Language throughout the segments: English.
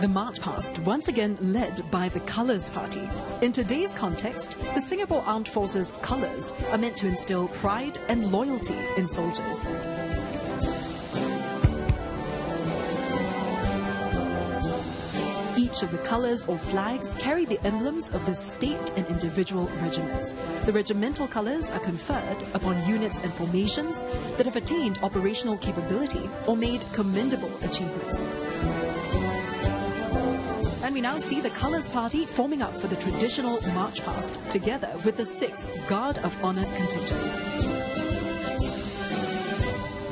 The march past once again led by the Colours Party. In today's context, the Singapore Armed Forces colours are meant to instill pride and loyalty in soldiers. Each of the colours or flags carry the emblems of the state and individual regiments. The regimental colours are conferred upon units and formations that have attained operational capability or made commendable achievements. And we now see the Colours Party forming up for the traditional march past together with the 6 Guard of Honour contingents.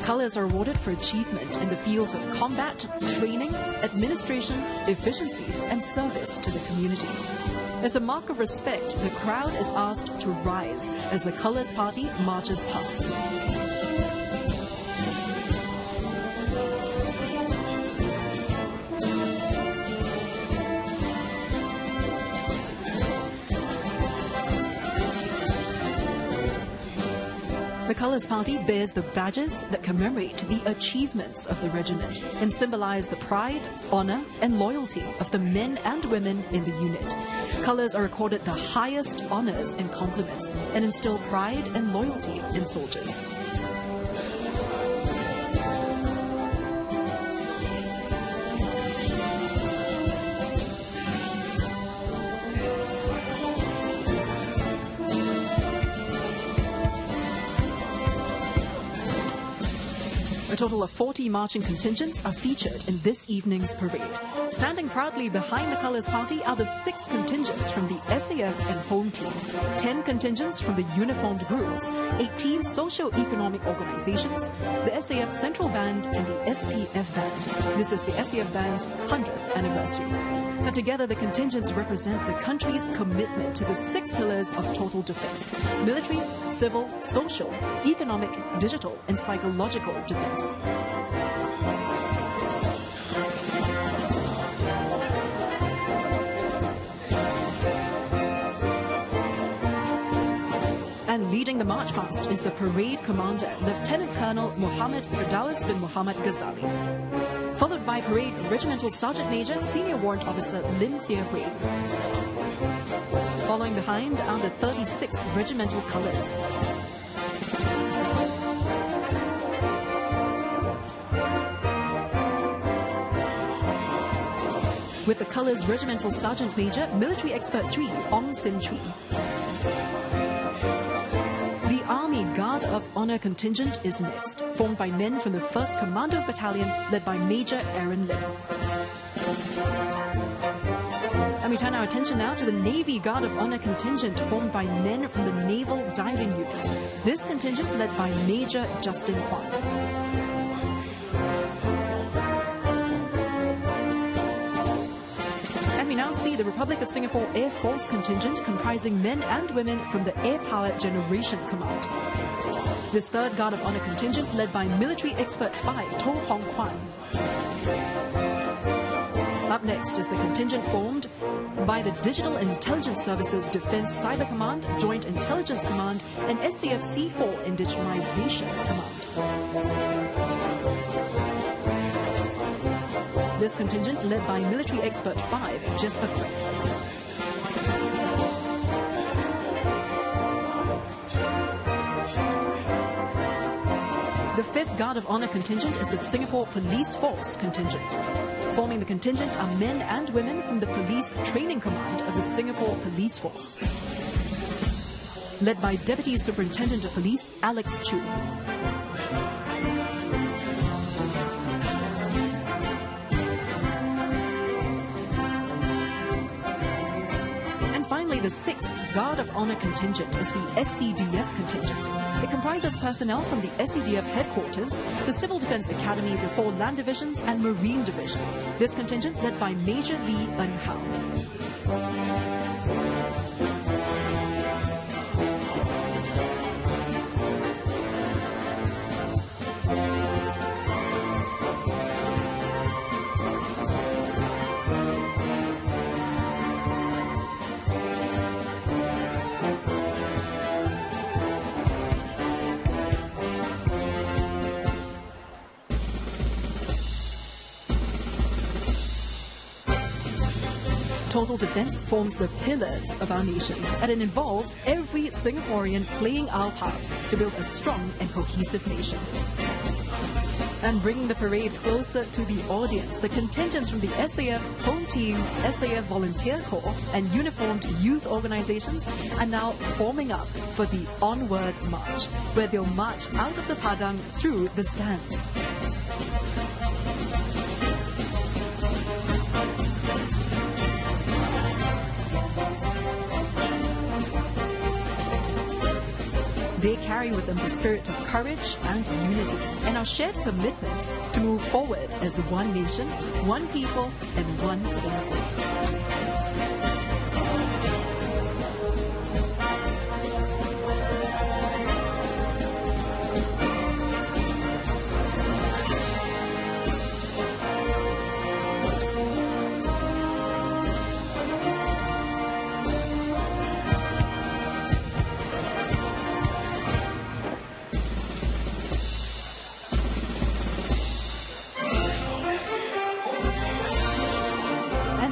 Colours are awarded for achievement in the fields of combat, training, administration, efficiency, and service to the community. As a mark of respect, the crowd is asked to rise as the Colours Party marches past them. The Colours Party bears the badges that commemorate the achievements of the regiment and symbolise the pride, honour and loyalty of the men and women in the unit. Colours are accorded the highest honours and compliments and instill pride and loyalty in soldiers. A total of 40 marching contingents are featured in this evening's parade. Standing proudly behind the Colours Party are the 6 contingents from the SAF and Home Team, 10 contingents from the uniformed groups, 18 socio-economic organizations, the SAF Central Band and the SPF Band. This is the SAF Band's 100th anniversary. Now, together, the contingents represent the country's commitment to the 6 pillars of total defense: military, civil, social, economic, digital, and psychological defense. And leading the march past is the parade commander, Lieutenant Colonel Muhammad Firdaus bin Muhammad Ghazali. Followed by Parade Regimental Sergeant Major Senior Warrant Officer Lim Jie Hui. Following behind are the 36 Regimental Colours. With the Colours Regimental Sergeant Major Military Expert 3 Ong Sin Chui. The Army Guard of Honour contingent is next, formed by men from the 1st Commando Battalion led by Major Aaron Lim. And we turn our attention now to the Navy Guard of Honour contingent formed by men from the Naval Diving Unit. This contingent led by Major Justin Kwan. We now see the Republic of Singapore Air Force contingent comprising men and women from the Air Power Generation Command. This 3rd Guard of Honour contingent led by Military Expert 5 To Hong Kwan. Up next is the contingent formed by the Digital and Intelligence Services Defence Cyber Command, Joint Intelligence Command and SAF C4 and Digitalization Command. This contingent led by Military Expert 5, Jesper Craig. The 5th Guard of Honour contingent is the Singapore Police Force contingent. Forming the contingent are men and women from the Police Training Command of the Singapore Police Force. Led by Deputy Superintendent of Police, Alex Chu. The 6th Guard of Honour contingent is the SCDF contingent. It comprises personnel from the SCDF headquarters, the Civil Defence Academy, the 4 Land Divisions and Marine Division. This contingent led by Major Lee Eun Hao. Total defense forms the pillars of our nation, and it involves every Singaporean playing our part to build a strong and cohesive nation. And bringing the parade closer to the audience, the contingents from the SAF Home Team, SAF Volunteer Corps, and uniformed youth organizations are now forming up for the Onward March, where they'll march out of the Padang through the stands. They carry with them the spirit of courage and unity, and our shared commitment to move forward as one nation, one people, and one Singapore.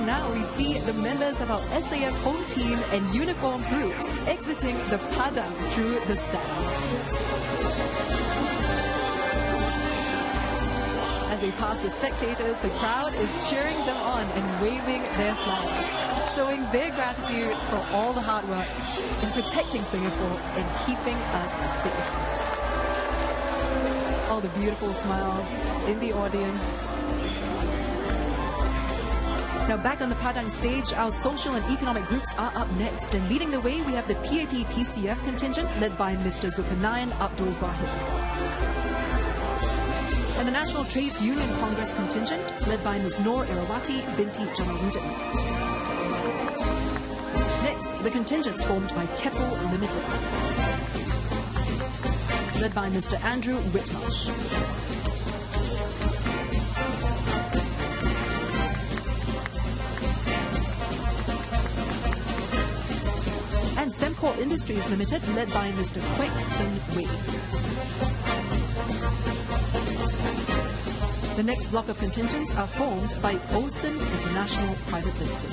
Now we see the members of our SAF Home Team and uniform groups exiting the Padang through the stands. As they pass the spectators, the crowd is cheering them on and waving their flags, showing their gratitude for all the hard work in protecting Singapore and keeping us safe. All the beautiful smiles in the audience. Now back on the Padang stage, our social and economic groups are up next, and leading the way we have the PAP-PCF contingent led by Mr. Zulkarnain Abdul Rahim. And the National Trades Union Congress contingent led by Ms. Noor Irawati binti Jamaluddin. Next, the contingents formed by Keppel Limited, led by Mr. Andrew Whitmarsh. And Sembcorp Industries Limited, led by Mr. Kwek Zeng Wei. The next block of contingents are formed by Ocean International Private Limited,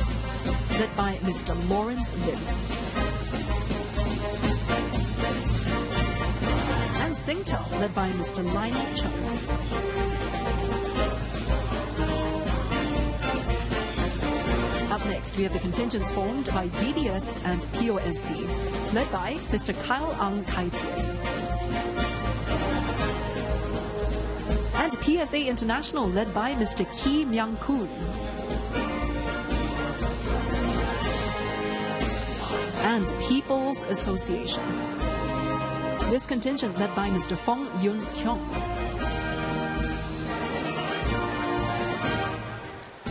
led by Mr. Lawrence Lim. And Singtel, led by Mr. Lionel Chung. Up next, we have the contingents formed by DBS and POSB, led by Mr. Kyle Ang Kai Tie. And PSA International, led by Mr. Ki Myang Koon. And People's Association. This contingent led by Mr. Fong Yun Kyong.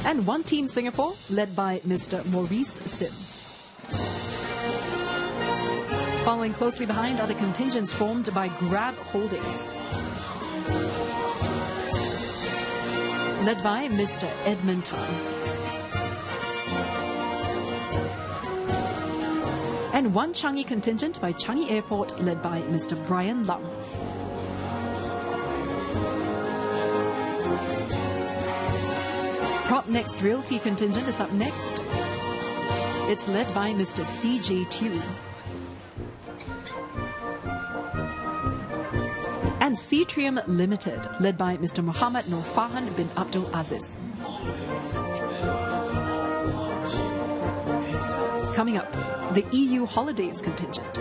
And One Team Singapore, led by Mr. Maurice Sim. Following closely behind are the contingents formed by Grab Holdings, led by Mr. Edmund Tan. And One Changi contingent by Changi Airport, led by Mr. Brian Lam. Prop Next Realty contingent is up next. It's led by Mr. CJ Tew. And Cetrium Limited, led by Mr. Muhammad Nur Fahan bin Abdul Aziz. Coming up, the EU Holidays contingent.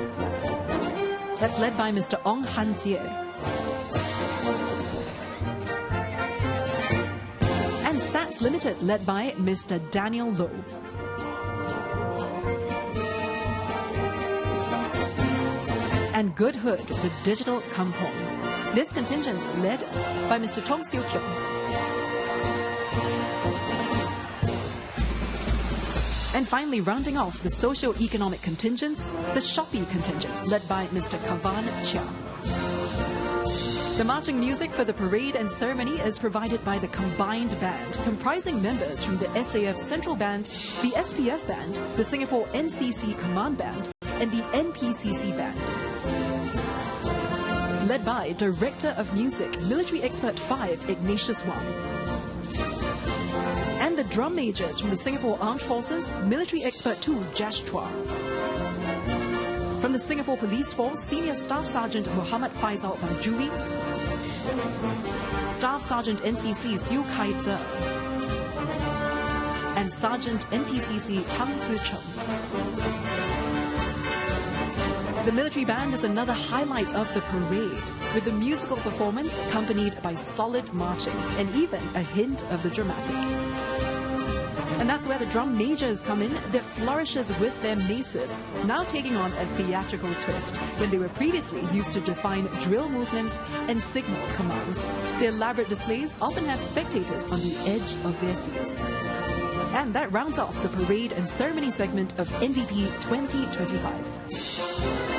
That's led by Mr. Ong Han Jie. And SATS Limited, led by Mr. Daniel Low. And Good Hood, the digital kampong. This contingent led by Mr. Tong Siu Kyung. And finally, rounding off the socio-economic contingents, the Shopee contingent, led by Mr. Kavan Chia. The marching music for the parade and ceremony is provided by the Combined Band, comprising members from the SAF Central Band, the SPF Band, the Singapore NCC Command Band, and the NPCC Band. Led by Director of Music, Military Expert 5, Ignatius Wang. And the drum majors from the Singapore Armed Forces, military expert 2 Jash Chua. From the Singapore Police Force, Senior Staff Sergeant Muhammad Faisal Banjuri, Staff Sergeant NCC Siu Kai Tze, and Sergeant NPCC Tang Zicheng. The military band is another highlight of the parade, with the musical performance accompanied by solid marching and even a hint of the dramatic. And that's where the drum majors come in, their flourishes with their maces, now taking on a theatrical twist when they were previously used to define drill movements and signal commands. Their elaborate displays often have spectators on the edge of their seats. And that rounds off the parade and ceremony segment of NDP 2025.